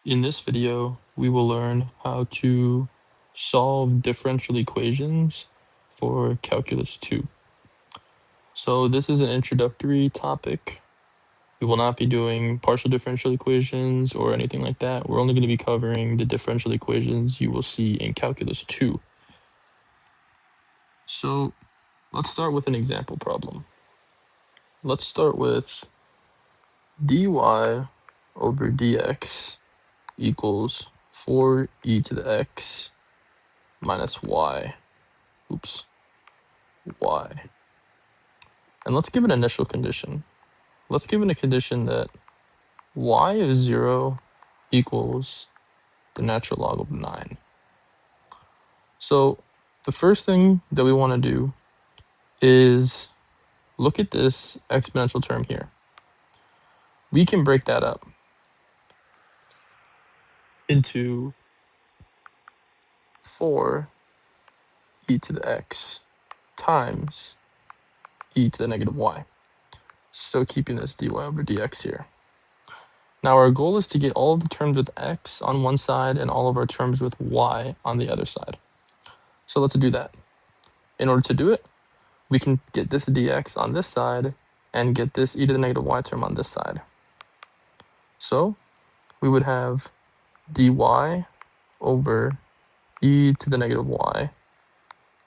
In this video, we will learn how to solve differential equations for Calculus 2. So this is an introductory topic. We will not be doing partial differential equations or anything like that. We're only going to be covering the differential equations you will see in Calculus 2. So let's start with an example problem. Let's start with dy over dx equals 4e to the x minus y. Y. And let's give an initial condition. Let's give it a condition that y of 0 equals the natural log of 9. So the first thing that we want to do is look at this exponential term here. We can break that up into 4 e to the x times e to the negative y. So keeping this dy over dx here. Now our goal is to get all of the terms with x on one side and all of our terms with y on the other side. So let's do that. In order to do it, we can get this dx on this side and get this e to the negative y term on this side. So we would have dy over e to the negative y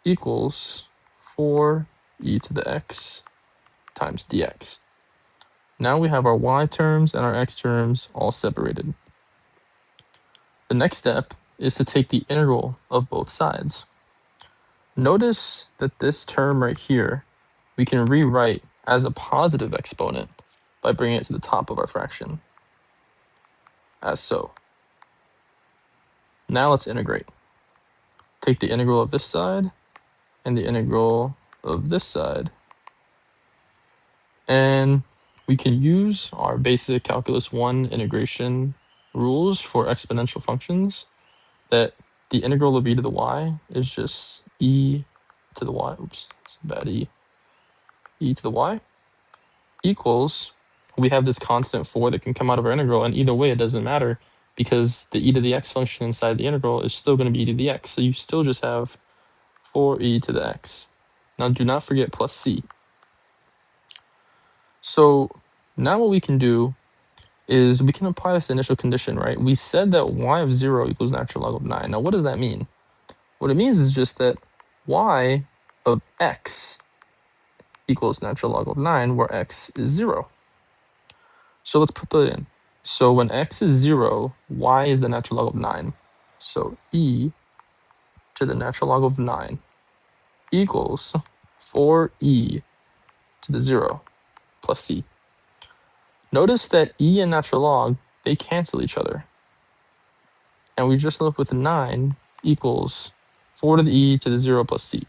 equals 4e to the x times dx. Now we have our y terms and our x terms all separated. The next step is to take the integral of both sides. Notice that this term right here, we can rewrite as a positive exponent by bringing it to the top of our fraction, as so. Now let's integrate. Take the integral of this side and the integral of this side. And we can use our basic Calculus 1 integration rules for exponential functions, that the integral of e to the y is just e to the y, oops, it's a bad e to the y equals, we have this constant 4 that can come out of our integral, and either way it doesn't matter because the e to the x function inside the integral is still going to be e to the x, so you still just have 4e to the x. Now do not forget plus c. So now what we can do is we can apply this initial condition, right? We said that y of 0 equals natural log of 9. Now what does that mean? What it means is just that y of x equals natural log of 9, where x is 0. So let's put that in. So when x is 0, y is the natural log of 9. So e to the natural log of 9 equals 4e to the 0 plus c. Notice that e and natural log, they cancel each other. And we just left with 9 equals 4 to the e to the 0 plus c.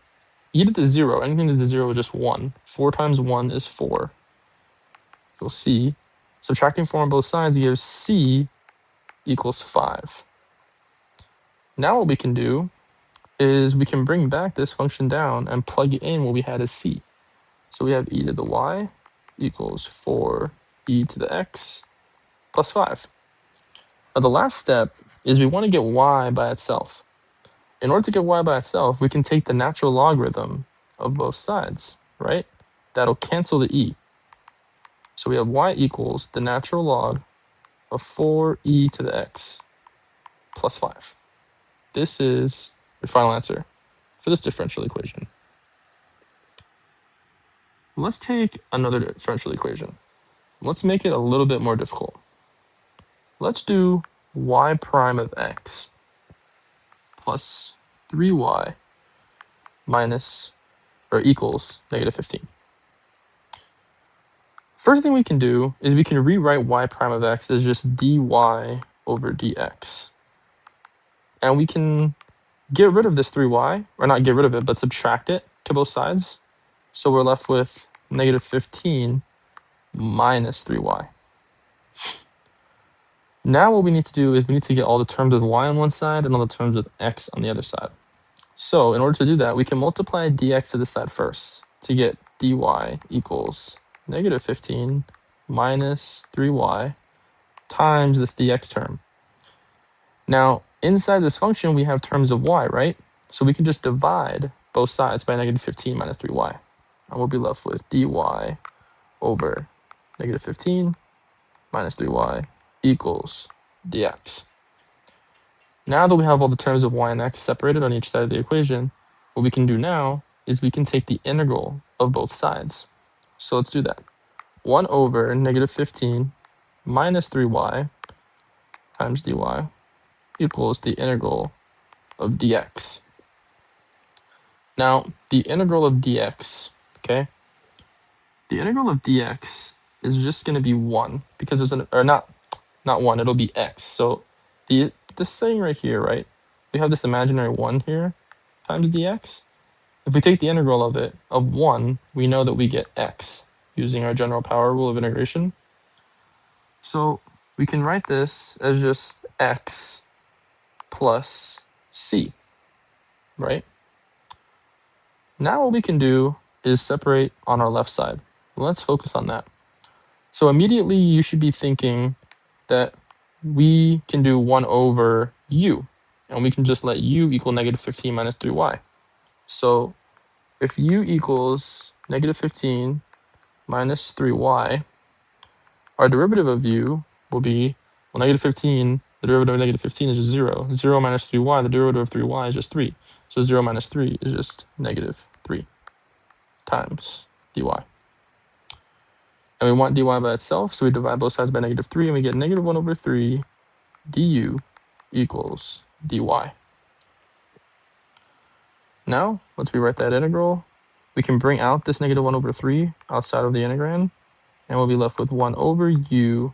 E to the 0, anything to the 0 is just 1. 4 times 1 is 4. Equals c. Subtracting 4 on both sides gives c equals 5. Now what we can do is we can bring back this function down and plug it in what we had as c. So we have e to the y equals 4e to the x plus 5. Now the last step is we want to get y by itself. In order to get y by itself, we can take the natural logarithm of both sides, right? That'll cancel the e. So we have y equals the natural log of 4e to the x plus 5. This is your final answer for this differential equation. Let's take another differential equation. Let's make it a little bit more difficult. Let's do y prime of x plus 3y minus or equals negative 15. First thing we can do is we can rewrite y prime of x as just dy over dx. And we can get rid of this 3y, or not get rid of it, but subtract it to both sides. So we're left with negative 15 minus 3y. Now what we need to do is we need to get all the terms with y on one side and all the terms with x on the other side. So in order to do that, we can multiply dx to this side first to get dy equals negative 15 minus 3y times this dx term. Now, inside this function, we have terms of y, right? So we can just divide both sides by negative 15 minus 3y. And we'll be left with dy over negative 15 minus 3y equals dx. Now that we have all the terms of y and x separated on each side of the equation, what we can do now is we can take the integral of both sides. So let's do that. 1 over negative 15 minus 3y times dy equals the integral of dx. Now, the integral of dx, okay? The integral of dx is just going to be 1 because there's an, or not 1, it'll be x. So this thing right here, right? We have this imaginary 1 here times dx. If we take the integral of it, of 1, we know that we get x using our general power rule of integration. So we can write this as just x plus c, right? Now what we can do is separate on our left side. Let's focus on that. So immediately you should be thinking that we can do 1 over u, and we can just let u equal negative 15 minus 3y. So if u equals negative 15 minus 3y, our derivative of u will be, well, negative 15, the derivative of negative 15 is just 0. 0 minus 3y, the derivative of 3y is just 3. So 0 minus 3 is just negative 3 times dy. And we want dy by itself, so we divide both sides by negative 3, and we get negative 1 over 3 du equals dy. Now, once we write that integral, we can bring out this negative 1 over 3 outside of the integral, and we'll be left with 1 over u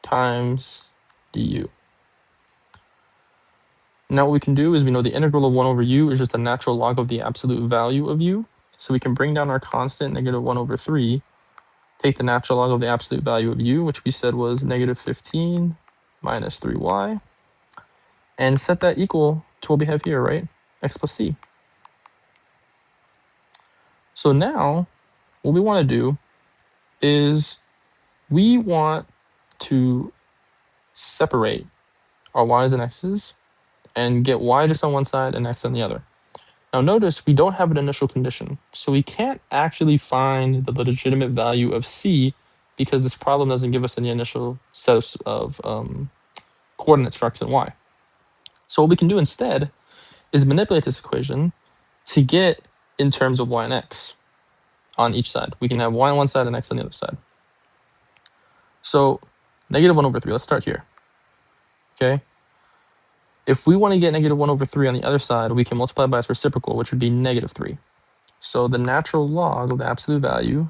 times du. Now what we can do is we know the integral of 1 over u is just the natural log of the absolute value of u. So we can bring down our constant negative 1 over 3, take the natural log of the absolute value of u, which we said was negative 15 minus 3y, and set that equal to what we have here, right? X plus c. So now what we want to do is we want to separate our y's and x's and get y just on one side and x on the other. Now notice we don't have an initial condition, so we can't actually find the legitimate value of c because this problem doesn't give us any initial set of coordinates for x and y. So what we can do instead is manipulate this equation to get in terms of y and x on each side. We can have y on one side and x on the other side. So negative 1 over 3, let's start here. Okay. If we want to get negative 1 over 3 on the other side, we can multiply by its reciprocal, which would be negative 3. So the natural log of the absolute value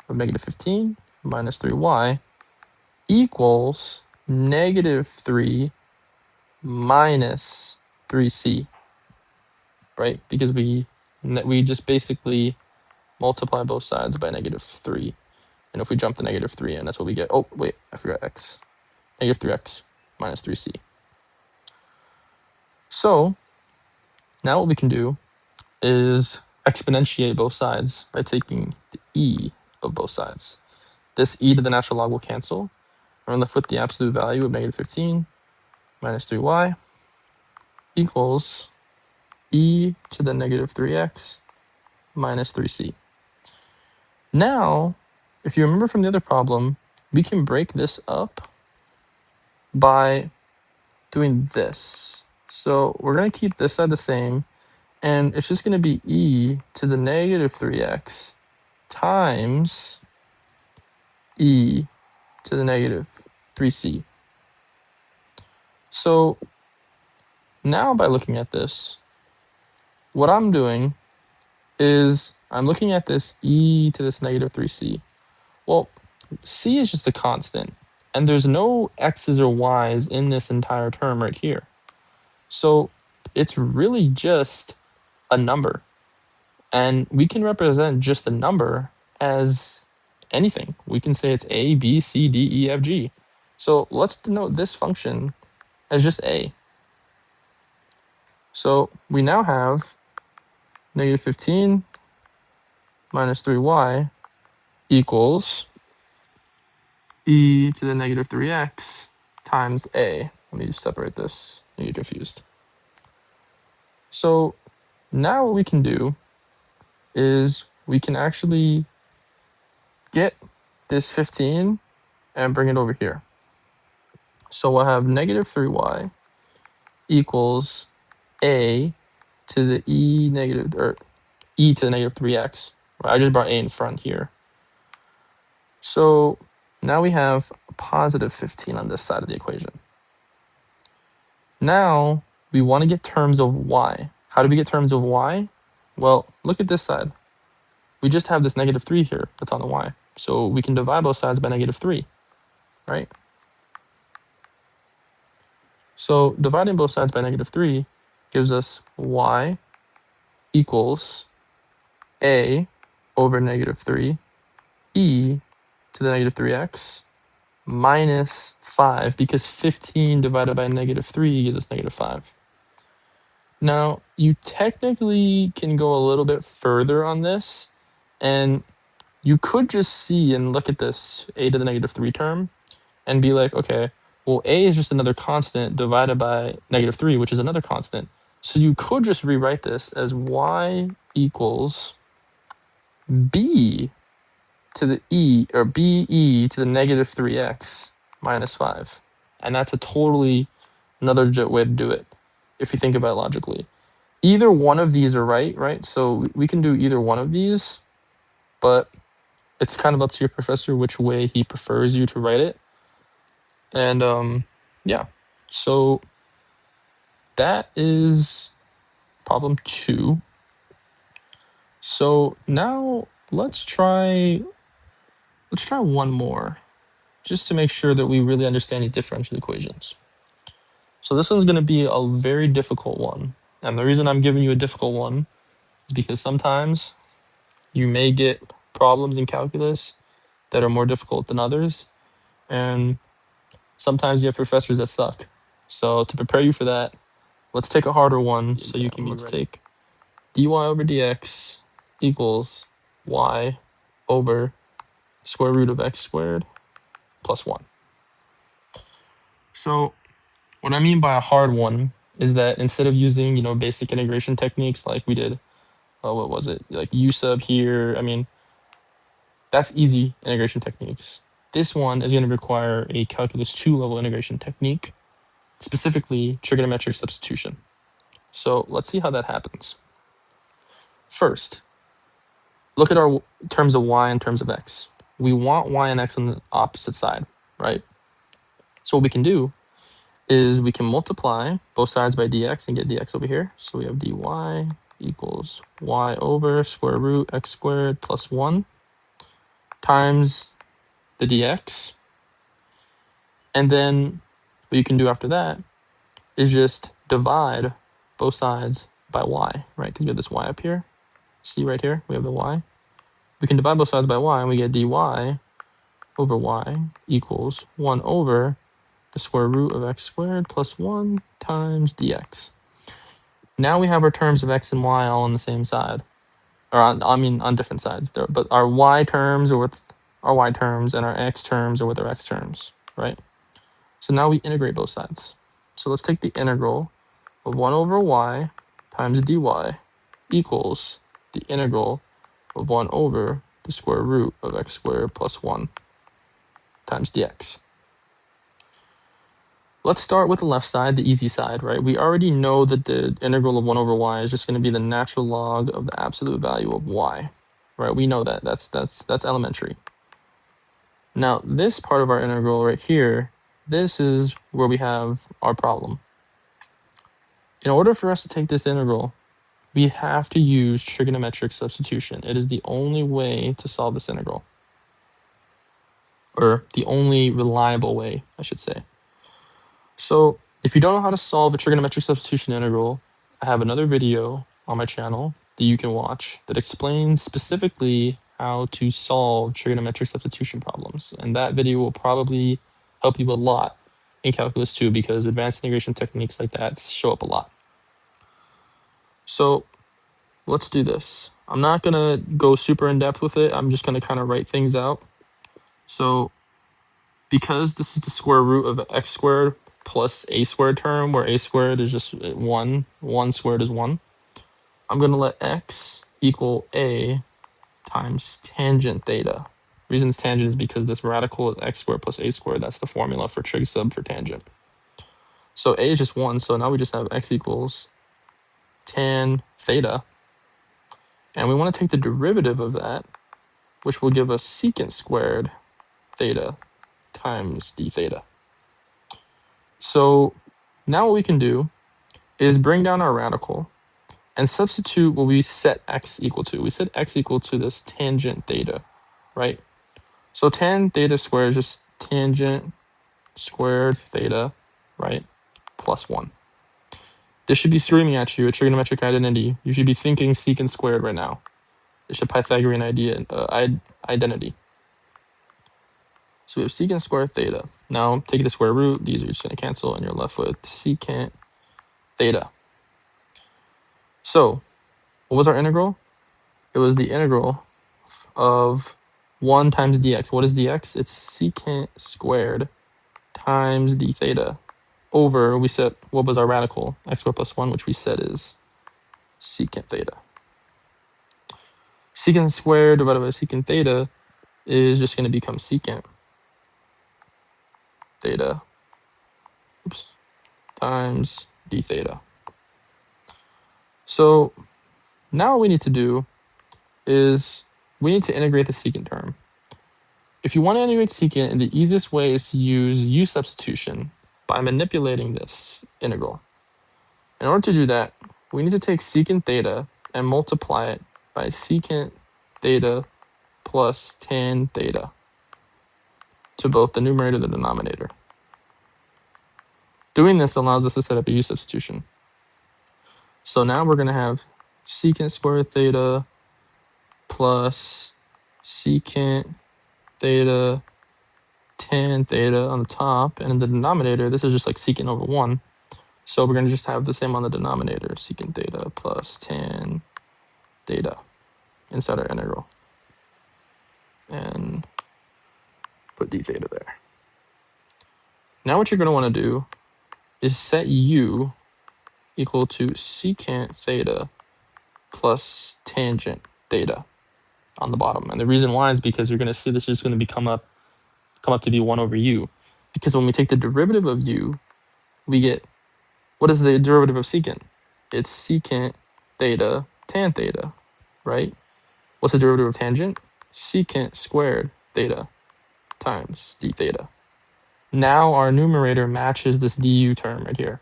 of negative 15 minus 3y equals negative 3 minus 3c, right? Because we just basically multiply both sides by negative 3. And if we jump the negative 3 in, that's what we get. Oh, wait, I forgot x. Negative 3x minus 3c. So now what we can do is exponentiate both sides by taking the e of both sides. This e to the natural log will cancel. We're left with the absolute value of negative 15 minus 3y equals e to the negative 3x minus 3c. Now, if you remember from the other problem, we can break this up by doing this. So we're going to keep this side the same, and it's just going to be e to the negative 3x times e to the negative 3c. So now by looking at this, what I'm doing is I'm looking at this e to this negative 3c. Well, c is just a constant, and there's no x's or y's in this entire term right here. So it's really just a number. And we can represent just a number as anything. We can say it's a, b, c, d, e, f, g. So let's denote this function as just a. So we now have negative 15 minus 3y equals e to the negative 3x times a. Let me separate this. You get confused. So now what we can do is we can actually get this 15 and bring it over here. So we'll have negative 3y equals a to the e negative, or e to the negative 3x. Right? I just brought a in front here. So now we have a positive 15 on this side of the equation. Now we want to get terms of y. How do we get terms of y? Well, look at this side. We just have this negative 3 here that's on the y. So we can divide both sides by negative 3, right? So dividing both sides by negative 3 gives us y equals a over negative 3 e to the negative 3x minus 5, because 15 divided by negative 3 gives us negative 5. Now, you technically can go a little bit further on this, and you could just see and look at this a to the negative 3 term and be like, okay, well, a is just another constant divided by negative 3, which is another constant. So you could just rewrite this as y equals b to the e, or be to the negative 3x minus 5. And that's a totally another way to do it if you think about it logically. Either one of these are right? So we can do either one of these, but it's kind of up to your professor which way he prefers you to write it. And yeah, so that is problem 2. So now let's try one more, just to make sure that we really understand these differential equations. So this one's going to be a very difficult one. And the reason I'm giving you a difficult one is because sometimes you may get problems in calculus that are more difficult than others. And sometimes you have professors that suck. So to prepare you for that, let's take a harder one so you can be ready. Let's take dy over dx equals y over square root of x squared plus 1. So what I mean by a hard one is that instead of using, basic integration techniques like we did, what was it, like u sub here, I mean, that's easy integration techniques. This one is going to require a calculus 2 level integration technique, specifically trigonometric substitution. So let's see how that happens. First, look at our terms of y and terms of x. We want y and x on the opposite side, right? So what we can do is we can multiply both sides by dx and get dx over here. So we have dy equals y over square root x squared plus 1 times the dx. And then what you can do after that is just divide both sides by y, right? Because we have this y up here. See right here, we have the y. We can divide both sides by y and we get dy over y equals 1 over the square root of x squared plus 1 times dx. Now we have our terms of x and y all on the same side, or on different sides there, but our y terms are with our y terms and our x terms are with our x terms, right? So now we integrate both sides. So let's take the integral of 1 over y times dy equals the integral of 1 over the square root of x squared plus 1 times dx. Let's start with the left side, the easy side, right? We already know that the integral of 1 over y is just going to be the natural log of the absolute value of y, right? We know that. That's elementary. Now, this part of our integral right here, this is where we have our problem. In order for us to take this integral, we have to use trigonometric substitution. It is the only way to solve this integral, or the only reliable way, I should say. So if you don't know how to solve a trigonometric substitution integral, I have another video on my channel that you can watch that explains specifically how to solve trigonometric substitution problems. And that video will probably help you a lot in Calculus 2 because advanced integration techniques like that show up a lot. So let's do this. I'm not going to go super in depth with it. I'm just going to kind of write things out. So because this is the square root of x squared plus a squared term, where a squared is just 1, 1 squared is 1, I'm going to let x equal a times tangent theta. Reason it's tangent is because this radical is x squared plus a squared. That's the formula for trig sub for tangent. So a is just 1, so now we just have x equals tan theta. And we want to take the derivative of that, which will give us secant squared theta times d theta. So now what we can do is bring down our radical and substitute what we set x equal to. We set x equal to this tangent theta, right? So tan theta squared is just tangent squared theta, right, plus 1. This should be screaming at you a trigonometric identity. You should be thinking secant squared right now. It's a Pythagorean identity. So we have secant squared theta. Now take the square root. These are just going to cancel, and you're left with secant theta. So what was our integral? It was the integral of 1 times dx. What is dx? It's secant squared times d theta over, we set, what was our radical? X squared plus 1, which we said is secant theta. Secant squared divided by secant theta is just going to become secant theta times d theta. So now what we need to do is we need to integrate the secant term. If you want to integrate secant, the easiest way is to use u substitution by manipulating this integral. In order to do that, we need to take secant theta and multiply it by secant theta plus tan theta to both the numerator and the denominator. Doing this allows us to set up a u substitution. So now we're going to have secant squared theta plus secant theta tan theta on the top, and in the denominator, this is just like secant over 1. So we're going to just have the same on the denominator, secant theta plus tan theta inside our integral. And put d theta there. Now what you're going to want to do is set u equal to secant theta plus tangent theta on the bottom. And the reason why is because you're going to see this is going to come up to be 1 over u. Because when we take the derivative of u, we get, what is the derivative of secant? It's secant theta tan theta, right? What's the derivative of tangent? Secant squared theta times d theta. Now our numerator matches this du term right here.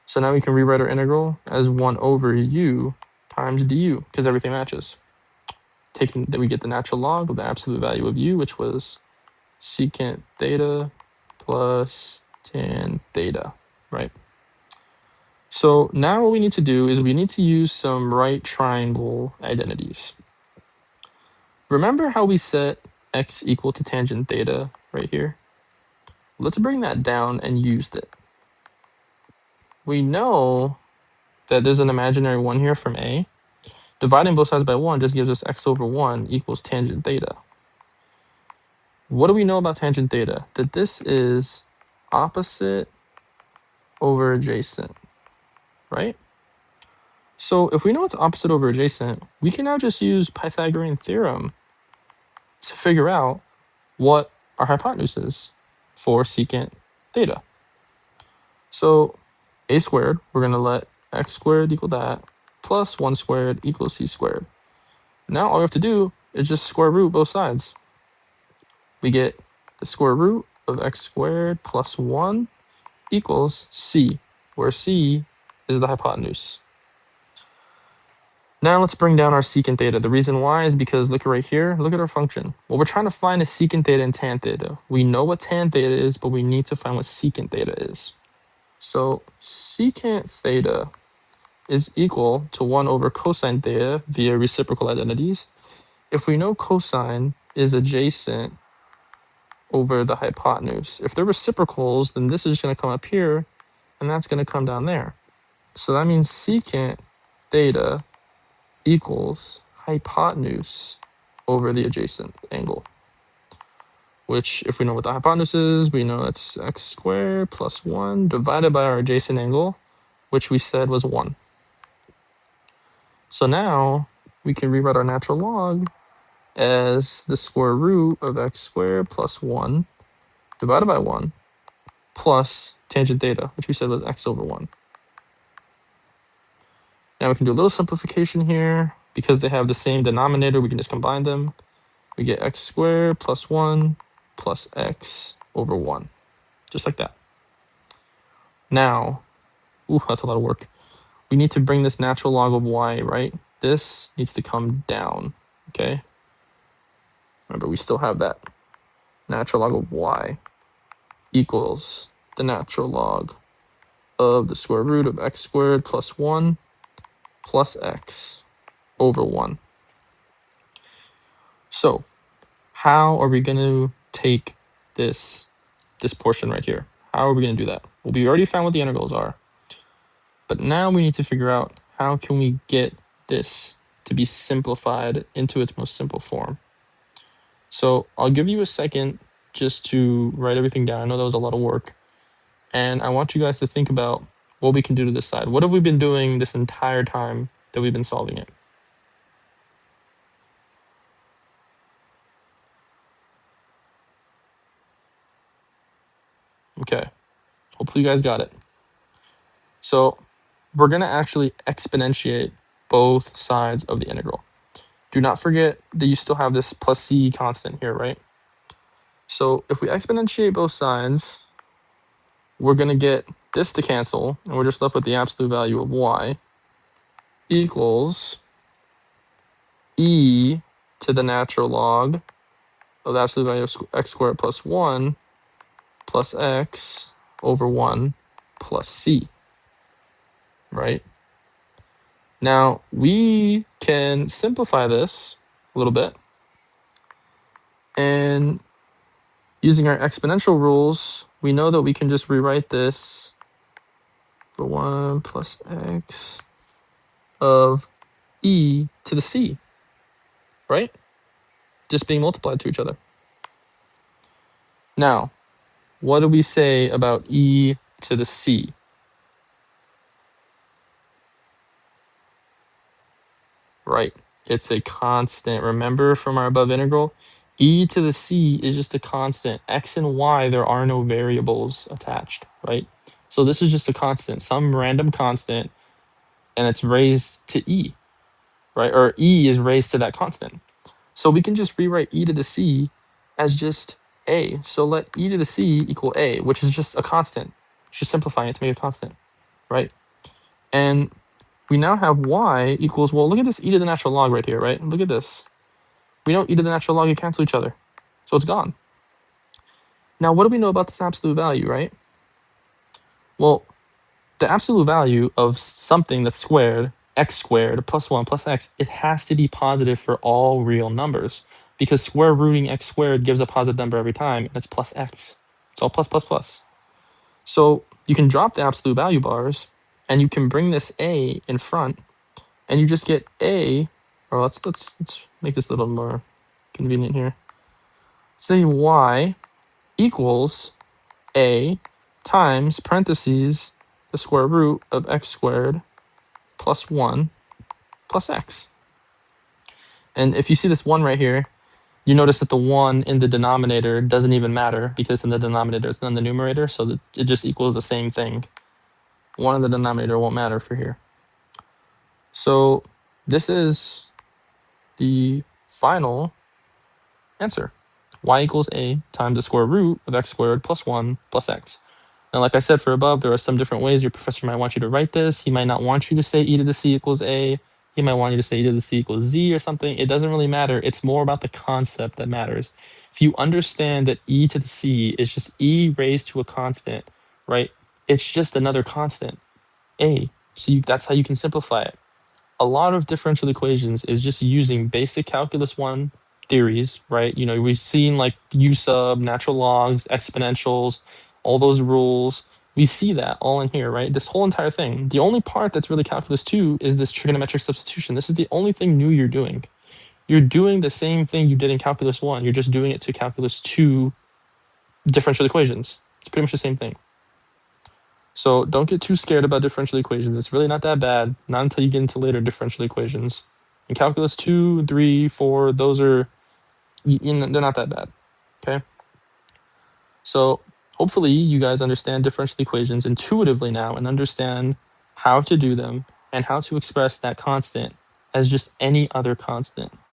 So now we can rewrite our integral as 1 over u times du, because everything matches. Taking that, we get the natural log of the absolute value of u, which was secant theta plus tan theta, right? So now what we need to do is we need to use some right triangle identities. Remember how we set x equal to tangent theta right here? Let's bring that down and use it. We know that there's an imaginary 1 here from a. Dividing both sides by 1 just gives us x over 1 equals tangent theta. What do we know about tangent theta? That this is opposite over adjacent, right? So if we know it's opposite over adjacent, we can now just use Pythagorean theorem to figure out what our hypotenuse is for secant theta. So a squared, we're going to let x squared equal that, plus 1 squared equals c squared. Now all we have to do is just square root both sides. We get the square root of x squared plus 1 equals c, where c is the hypotenuse. Now let's bring down our secant theta. The reason why is because look right here, look at our function. What we're trying to find is secant theta and tan theta. We know what tan theta is, but we need to find what secant theta is. So secant theta is equal to 1 over cosine theta via reciprocal identities. If we know cosine is adjacent over the hypotenuse, if they're reciprocals, then this is going to come up here, and that's going to come down there. So that means secant theta equals hypotenuse over the adjacent angle. which if we know what the hypotenuse is, we know it's x squared plus 1 divided by our adjacent angle, which we said was 1. So now we can rewrite our natural log as the square root of x squared plus 1 divided by 1 plus tangent theta, which we said was x over 1. Now we can do a little simplification here. Because they have the same denominator, we can just combine them. We get x squared plus 1 plus x over 1, just like that. Now, ooh, that's a lot of work. We need to bring this natural log of y, right? This needs to come down, okay? Remember, we still have that. Natural log of y equals the natural log of the square root of x squared plus 1 plus x over 1. So, how are we going to take this portion right here? How are we going to do that? Well, we already found what the integrals are. But now we need to figure out how can we get this to be simplified into its most simple form. So I'll give you a second just to write everything down. I know that was a lot of work. And I want you guys to think about what we can do to this side. What have we been doing this entire time that we've been solving it? Okay, hopefully you guys got it. So we're going to actually exponentiate both sides of the integral. Do not forget that you still have this plus c constant here, right? So if we exponentiate both sides, we're going to get this to cancel, and we're just left with the absolute value of y equals e to the natural log of the absolute value of x squared plus 1 plus x over 1 plus c, right? Now, we can simplify this a little bit, and using our exponential rules, we know that we can just rewrite this for 1 plus x of e to the c, right? Just being multiplied to each other. Now, what do we say about e to the c? Right, it's a constant. Remember from our above integral, e to the c is just a constant. X and y, there are no variables attached, right? So this is just a constant, some random constant, and it's raised to e, right? Or e is raised to that constant. So we can just rewrite e to the c as just a. So let e to the c equal a, which is just a constant. Just simplifying it to make a constant, right? And we now have y equals, well, look at this e to the natural log right here, right? Look at this. We know e to the natural log can cancel each other. So it's gone. Now, what do we know about this absolute value, right? Well, the absolute value of something that's squared, x squared plus 1 plus x, it has to be positive for all real numbers because square rooting x squared gives a positive number every time, and it's plus x. It's all plus plus plus. So you can drop the absolute value bars, and you can bring this a in front, and you just get a, or let's make this a little more convenient here. Say y equals a times parentheses the square root of x squared plus 1 plus x. And if you see this 1 right here, you notice that the 1 in the denominator doesn't even matter because it's in the denominator, it's not in the numerator, so it just equals the same thing. 1 in the denominator won't matter for here. So this is the final answer. Y equals a times the square root of x squared plus 1 plus x. Now, like I said for above, there are some different ways your professor might want you to write this. He might not want you to say e to the c equals a. He might want you to say e to the c equals z or something. It doesn't really matter. It's more about the concept that matters. If you understand that e to the c is just e raised to a constant, right? It's just another constant, a. So that's how you can simplify it. A lot of differential equations is just using basic calculus 1 theories, right? You know, we've seen like u sub, natural logs, exponentials, all those rules. We see that all in here, right? This whole entire thing. The only part that's really calculus 2 is this trigonometric substitution. This is the only thing new you're doing. you're doing the same thing you did in calculus 1. You're just doing it to calculus 2 differential equations. It's pretty much the same thing. So don't get too scared about differential equations. It's really not that bad, not until you get into later differential equations. In calculus 2, 3, 4, those are, they're not that bad, okay? So hopefully you guys understand differential equations intuitively now and understand how to do them and how to express that constant as just any other constant.